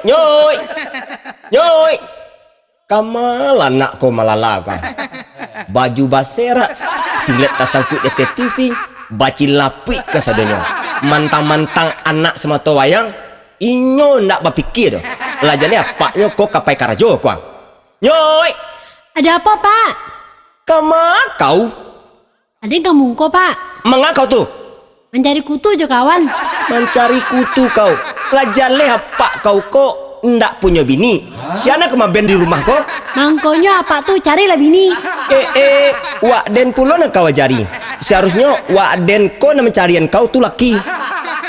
Nyoy. Nyoy. Kamal anak ko malala ka. Baju basera, singlet tasangkut di TV, baci lapik ke sadonyo. Mantang-mantang anak semata wayang, inyo nak berpikir dah. Lajane apaknya kau kapai karajo kuang. Nyoy. Ada apa, Pak? Kama kau? Ada yang kamu kok, Pak? Mengapa kau tu? Mencari kutu aja, kawan. Mencari kutu kau. Lajale apa kau kok ndak punya bini? Siana kemaben di rumah kau? Mangkonya apa tuh? Carilah bini. Wak den pulo nak kau ajari. Seharusnya wak den kau nak mencarian kau tu laki.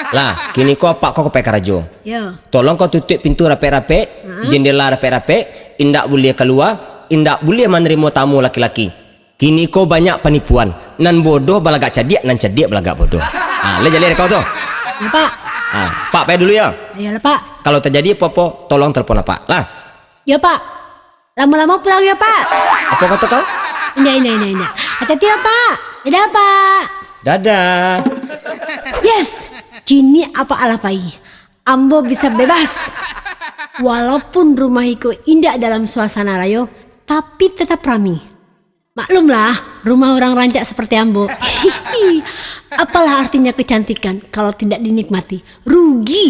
Lah, kini kau apa kau ke Pekarajo? Ya. Tolong kau tutup pintu rapi-rapi, jendela rapi-rapi, indak boleh keluar, indak boleh menerima tamu laki-laki. Kini kau banyak penipuan. Nan bodoh balagak cadiak, nan cadiak balagak bodoh. Le jali kau tu. Ya, Pak. Pak payah dulu ya. Ayolah, Pak. Kalau terjadi apa-apa, tolong telepon Pak. Lah. Ya, Pak. Lama-lama pulang ya, Pak. Apa kata kau? Enggak. Hati-hati ya, Pak. Dadah, Pak. Dadah. Yes. Kini apa alapai? Ambo bisa bebas. Walaupun rumah Iko indah dalam suasana rayo, tapi tetap rami. Maklumlah, rumah orang rancak seperti Ambo. Apalah artinya kecantikan kalau tidak dinikmati? Rugi.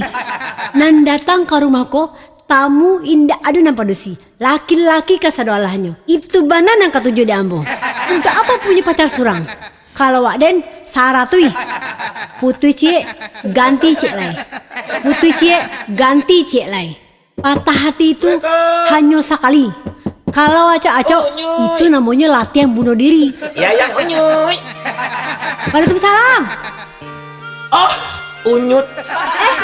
Nan datang ke rumahku, tamu indah adu nampadusi. Laki-laki kasadoalahnya. Itu bana nang ketujuh di Ambo. Untuk apa punya pacar surang? Kalau Wakden saratui. Putui cie ganti cie lai. Putui cie ganti cie lai. Patah hati itu hanya sekali. Kalau acak-acak itu namanya latihan bunuh diri. Ya yang Unyut. Waalaikumsalam. Oh, Unyut.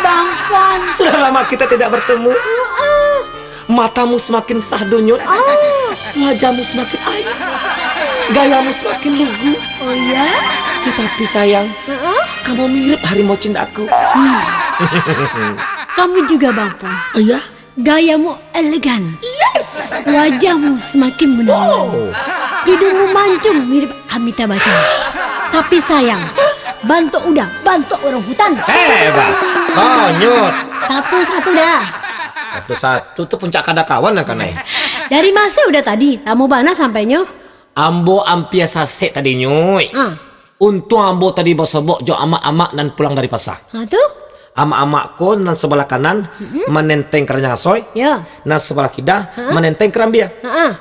Bang Puan. Sudah lama kita tidak bertemu. Matamu semakin sahdu, Nyut. Wajahmu semakin ayu. Gayamu semakin lugu. Oh ya? Tetapi sayang, kamu mirip harimau cintaku. Kamu juga Bang Puan. Oh ya? Gayamu elegan. Yes. Wajahmu semakin menawan. Hidungmu mancung mirip Amitabh Bachchan. Tapi sayang, bantu udang, bantu orang hutan. Bang. Oh, Nyut. Satu-satu dah. Satu tuh puncak kada kawan kan Dari masa udah tadi, tamu bana sampainya? Ambo ampia sase tadi Nyuy. Untung ambo tadi bosobok jo amak-amak dan pulang dari pasar. Tuh? Amak-amakku nan sebelah kanan menenteng keranjang asoy. Ya. Nan sebelah kida menenteng kerambia.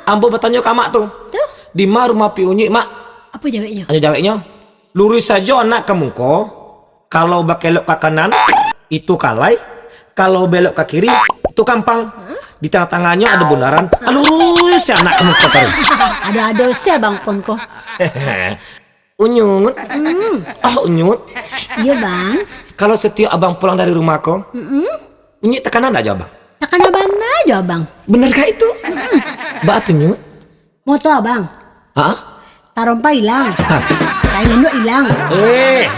Ambo bertanya ke amak tuh. Tuh? Di ma rumah piunyi mak? Apa jawabnya? Aja jawabnya. Lurus saja anak kamu ko. Kalau belok ke kanan itu kalai. Kalau belok ke kiri itu kampang. Di tengah-tengahnya ada bundaran. Lurus ya anak kamu ko taruh. Ada dosa Bang Pon ko. Unyut. Unyut. Iya Bang. Kalau setiap abang pulang dari rumahku, Unyut tekanan aja abang. Tekan abang aja Bang. Benerkah itu? Batu Nyut. Moto Abang. Hah? Tarompa hilang. Kain nendo hilang.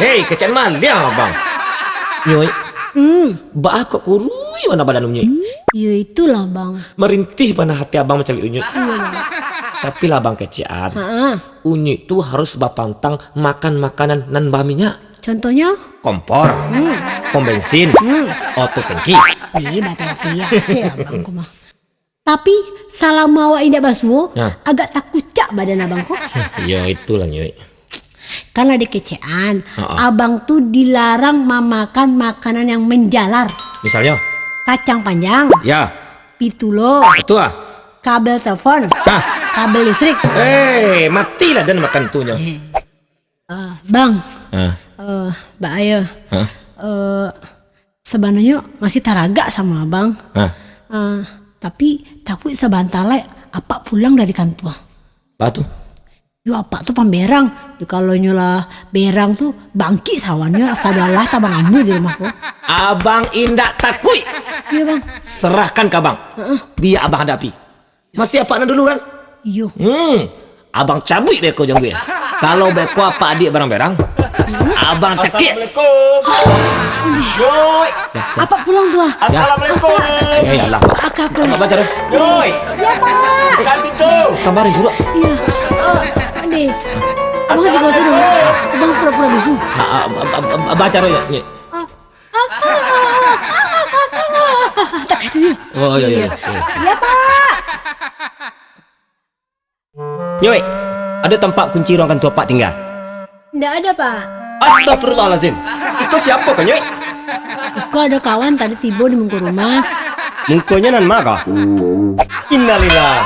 Hei, kecan malia abang. Nyuy. Ba kok kurui mana badan Nyuy? Ya itulah Bang. Merintih mana hati abang mencari Unyut. Tapi lah bang kecian. Unyut itu harus bapantang makan makanan nan minyak. Contohnya? Kompor, pom bensin, otot tangki. Ih, batal sih abangku mah. Tapi salah mawa indah basuh, agak takut cak badan abangku. Ya itulah Nyuy. Karena di kecean, abang tuh dilarang memakan makanan yang menjalar. Misalnya? Kacang panjang. Ya. Pitulo. Itu Kabel telepon. Kabel listrik. Matilah dan makan tunya. Bang. Mbak Ayo. Sebenarnya masih taraga sama abang. Tapi takut sebantalai apa pulang dari kantor. Batu. Yo apa tuh pamberang. Kalau nyola berang tuh bangki sawannya sadalah tabang ambu di rumahku. Abang indak takui. Iya Bang. Serahkan ke abang. Biar abang hadapi. Masih apa dulu kan? Iyo. Abang cabut beko janggu ya. Kalau beko apa adik barang-barang, abang cekik. Assalamualaikum. Yoi. Apa pulang tuh? Assalamualaikum. Ya Allah. Akak Apa baca deh? Yoi. Ya Pak. Bukan pintu. Kabarin juru. Iya. Ade. Abang masih gak usah dulu. Abang pura-pura bisu. Baca deh ya. Tak gitu ya. Oh iya iya. Iya Pak. Nyoi, ada tempat kunci ruangan tua Pak tinggal? Nggak ada Pak. Astagfirullahalazim. Itu siapa kau Nyoi? Aku ada kawan tadi tiba di muka rumah. Mungkonya nan maka. Innalillah.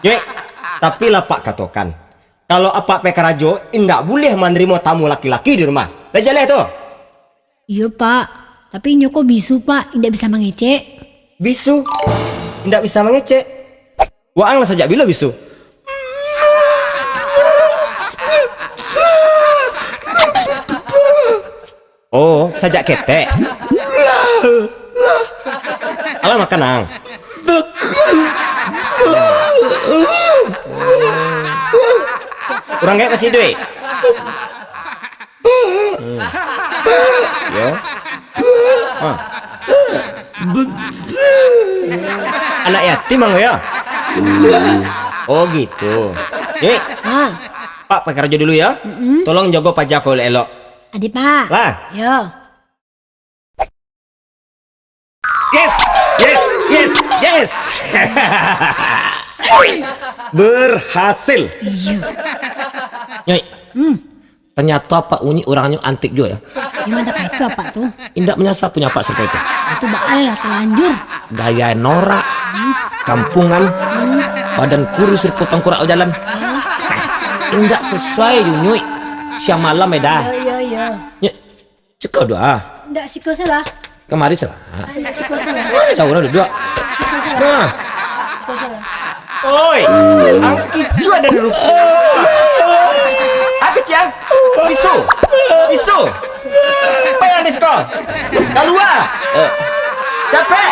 Nyoi, tapi lah Pak katakan, kalau apa pekarajo indak boleh menerima tamu laki-laki di rumah. Dah jalan tu. Iya Pak. Tapi nyoko bisu Pak, tidak bisa mengecek. Bisu, indak bisa mengecek. Waang lah sejak bila bisu? Oh, sejak ketek. Alah makan ang. Kurang kayak masih duit. Ya. Anak yatim mang ya? Oh gitu. Nih, Ah, Pak pakai kerja dulu ya. Tolong jaga pajak kau elok. adi Pak. Lah. Yo. Yes, yes, yes, yes. Berhasil. Iya. Nyoi. Ternyata Pak Unyi orangnya antik juga ya. Gimana kayak itu apa tuh? Indak menyasar punya Pak serta itu. Itu bakal lah telanjur. Gaya norak, kampungan, badan kurus repotong kurak jalan. Indak sesuai Nyoi. Siang malam dah. Yo. Nyoi. Cekau doa. Nggak siko salah. Kemari salah. Nggak siko salah. Jauh dah dua. Siko salah. Nah, Siko salah. Oi, ang kicu ada di rupa. Aku ciang. Bisu. Apa yang disko? Keluar. Capek.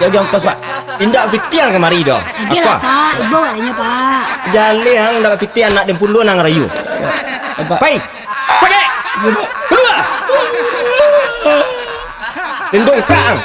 Dia ongkos Pak. Indak pitian kemari dah. Lagi lah Pak, ibu adanya Pak. Jali yang dapat pitian anak dempul lu nang rayu. Pai. Capek. Keluar. Lindung kang.